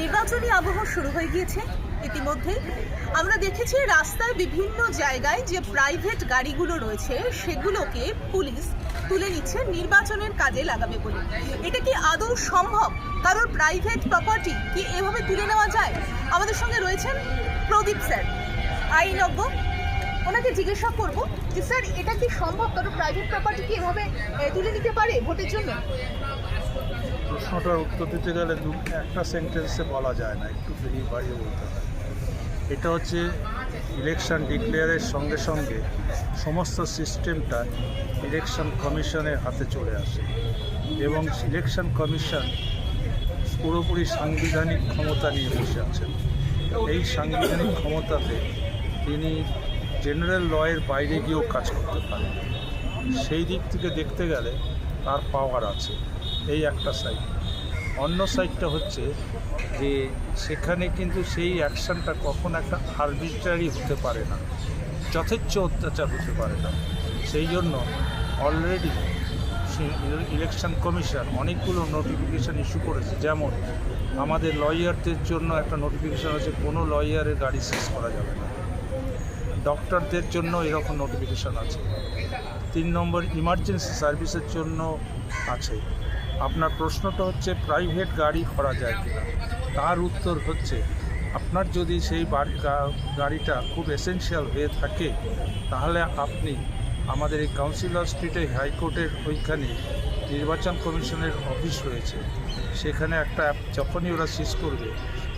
নির্বাচনী আবহ শুরু হয়ে গিয়েছে ইতিমধ্যে। আমরা দেখেছি রাস্তায় বিভিন্ন জায়গায় যে প্রাইভেট গাড়িগুলো রয়েছে সেগুলোকে পুলিশ তুলে নিচ্ছে নির্বাচনের কাজে লাগাবে বলে। এটা কি আদৌ সম্ভব? কারণ প্রাইভেট প্রপার্টি কি এভাবে তুলে নেওয়া যায়? আমাদের সঙ্গে রয়েছেন প্রদীপ স্যার, আইনজ্ঞ। ওনাকে জিজ্ঞাসা করবো যে স্যার এটা কি সম্ভব? কারণ প্রাইভেট প্রপার্টি কি এভাবে তুলে নিতে পারে ভোটের জন্য? প্রশ্নটার উত্তর দিতে গেলে একটা সেন্টেন্সে বলা যায় না, একটু বেরিয়ে বাড়িয়ে বলতে হয়। এটা হচ্ছে ইলেকশন ডিক্লেয়ারের সঙ্গে সঙ্গে সমস্ত সিস্টেমটা ইলেকশন কমিশনের হাতে চলে আসে এবং ইলেকশন কমিশন পুরোপুরি সাংবিধানিক ক্ষমতা নিয়ে বসে আছেন। এই সাংবিধানিক ক্ষমতাতে তিনি জেনারেল লয়ের বাইরে গিয়েও কাজ করতে পারেন। সেই দিক থেকে দেখতে গেলে তার পাওয়ার আছে, এই একটা সাইড। অন্য সাইডটা হচ্ছে যে সেখানে কিন্তু সেই অ্যাকশানটা কখন একটা আরবিট্রারি হতে পারে না, যথেচ্ছ অত্যাচার হতে পারে না। সেই জন্য অলরেডি ইলেকশন কমিশন অনেকগুলো নোটিফিকেশান ইস্যু করেছে। যেমন আমাদের লয়ারদের জন্য একটা নোটিফিকেশান আছে, কোনো লয়ারের গাড়ি সিজ করা যাবে না। ডক্টরদের জন্য এরকম নোটিফিকেশান আছে। 3 নম্বর ইমার্জেন্সি সার্ভিসের জন্য আছে। আপনার প্রশ্নটা হচ্ছে প্রাইভেট গাড়ি করা যায় কিনা, তার উত্তর হচ্ছে আপনার যদি সেই গাড়িটা খুব এসেনশিয়াল হয়ে থাকে তাহলে আপনি আমাদের এই কাউন্সিলর স্ট্রিটে হাইকোর্টের ওইখানে নির্বাচন কমিশনের অফিস রয়েছে, সেখানে একটা যখনই ওরা সিজ করবে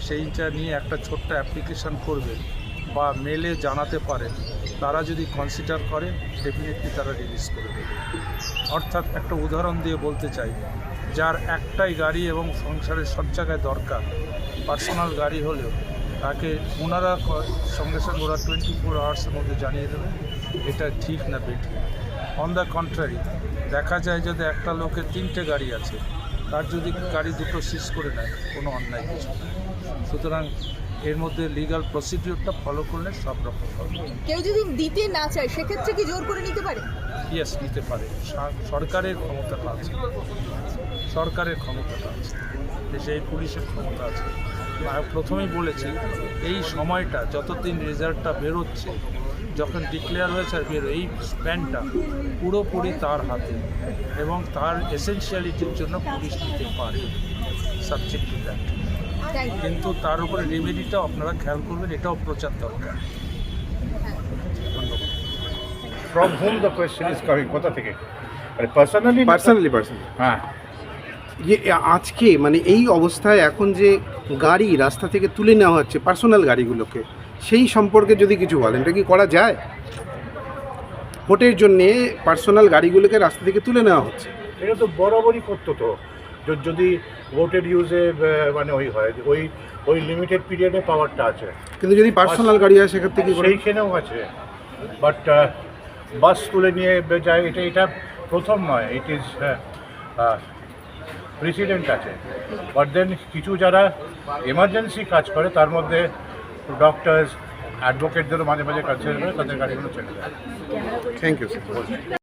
সেইটা নিয়ে একটা ছোট্ট অ্যাপ্লিকেশান করবে বা মেলে জানাতে পারেন। তারা যদি কনসিডার করে ডেফিনেটলি তারা রিলিজ করে দেবে। অর্থাৎ একটা উদাহরণ দিয়ে বলতে চাই, যার একটাই গাড়ি এবং সংসারের সব জায়গায় দরকার, পার্সোনাল গাড়ি হলেও তাকে ওনারা সঙ্গে সঙ্গে ওরা 24 আওয়ার্সের মধ্যে জানিয়ে দেবে এটা ঠিক না বেঠিক। অন দ্য কন্ট্রারি দেখা যায় যদি একটা লোকের 3টে গাড়ি আছে, তার যদি গাড়ি দুটো সিজ করে নেয় কোনো অন্যায় কিছু না। সুতরাং এর মধ্যে লিগাল প্রসিডিওরটা ফলো করলে সব রকম হবে। কেউ যদি দিতে না চায় সেক্ষেত্রে কি জোর করে নিতে পারে? ইয়েস, নিতে পারে। সরকারের ক্ষমতাটা আছে, সরকারের ক্ষমতাটা আছে, সেই পুলিশের ক্ষমতা আছে। প্রথমেই বলেছি এই সময়টা যতদিন রেজাল্টটা বেরোচ্ছে, যখন ডিক্লেয়ার হয়েছে আর বেরো, এই স্প্যানটা পুরোপুরি তার হাতে এবং তার এসেনশিয়ালিটির জন্য পুলিশ নিতে পারে সাবজেক্ট টু দ্যাট। কিন্তু তার উপরে রেমেডিটাও আপনারা খেয়াল করবেন, এটাও প্রচার দরকার। ধন্যবাদ। From whom the question is coming? কোথা থেকে? পার্সোনালি হ্যাঁ, আজকে মানে এই অবস্থায় এখন যে গাড়ি রাস্তা থেকে তুলে নেওয়া হচ্ছে পার্সোনাল গাড়িগুলোকে, সেই সম্পর্কে যদি কিছু বলেন, এটা কি করা যায়? ভোটের জন্যে পার্সোনাল গাড়িগুলোকে রাস্তা থেকে তুলে নেওয়া হচ্ছে। এটা তো বরাবরই করতো তো, যদি ভোটের ইউজে মানে হয় ওই লিমিটেড পিরিয়ডে পাওয়ারটা আছে। কিন্তু যদি পার্সোনাল গাড়ি হয় সেক্ষেত্রে কি সেইখানেও আছে, বাট বাস তুলে নিয়ে যায় এটা প্রথম নয়, ইট ইজ প্রেসিডেন্ট আছে। বাট দেন কিছু যারা এমার্জেন্সি কাজ করে তার মধ্যে ডক্টরস, অ্যাডভোকেটদেরও মাঝে মাঝে কাজ ছেড়ে তাদের গাড়িগুলো ছেড়ে দেয়। Thank you sir.